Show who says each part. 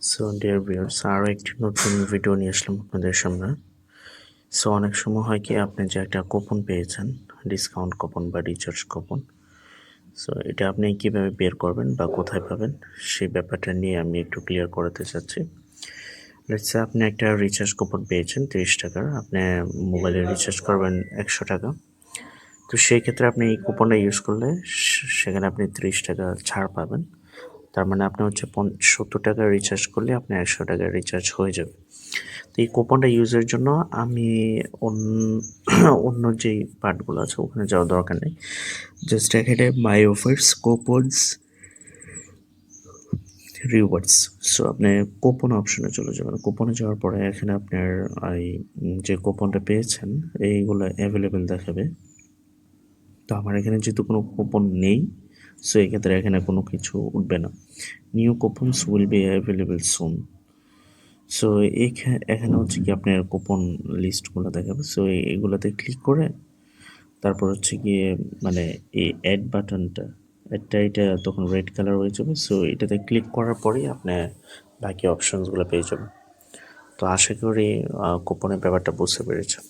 Speaker 1: So dear viewers, আরও একটি নতুন ভিডিও নিয়ে আসলাম আপনাদের সামনে। সো অনেক সময় হয় কি, আপনি যে একটা কুপন পেয়েছেন, ডিসকাউন্ট কুপন বা রিচার্জ কুপন, সো এটা আপনি কিভাবে বের করবেন বা কোথায় পাবেন, সেই ব্যাপারটা নিয়ে আমি একটু ক্লিয়ার করতে চাচ্ছি। লেটস সে আপনি একটা রিচার্জ কুপন পেয়েছেন 30 টাকার, আপনি মোবাইলে রিচার্জ করবেন 100 টাকা। তো সেই ক্ষেত্রে আপনি এই কুপনটা ইউজ করলে সেখানে আপনি 30 টাকা ছাড় পাবেন। তার মানে আপনি হচ্ছে 70 টাকা রিচার্জ করলে আপনার 100 টাকার রিচার্জ হয়ে যাবে। তো এই কুপনটা ইউজের জন্য আমি অন্য যেই পার্টগুলো আছে ওখানে যাওয়ার দরকার নেই। জাস্ট এখানে মাই অফার্স, কুপনস, রিওয়ার্ডস। সো আপনি কুপন অপশনে চলে যাবেন। কুপনে যাওয়ার পরে এখানে আপনার এই যে কুপনটা পেয়েছেন এইগুলো অ্যাভেলেবেল দেখাবে। তো আমার এখানে যেহেতু কোনো কুপন নেই, সো এক্ষেত্রে এখানে কোনো কিছু উঠবে না। New coupons will be available soon. So এখানে হচ্ছে কি আপনার কুপন লিস্টগুলো দেখাবে। সো এগুলোতে ক্লিক করে তারপর হচ্ছে গিয়ে মানে এই অ্যাড বাটনটা, এটা তখন রেড কালার হয়ে যাবে। সো এটাতে ক্লিক করার পরেই আপনি বাকি অপশনসগুলো পেয়ে যাবেন। তো আশা করি কুপনের ব্যাপারটা বুঝতে পেরেছেন।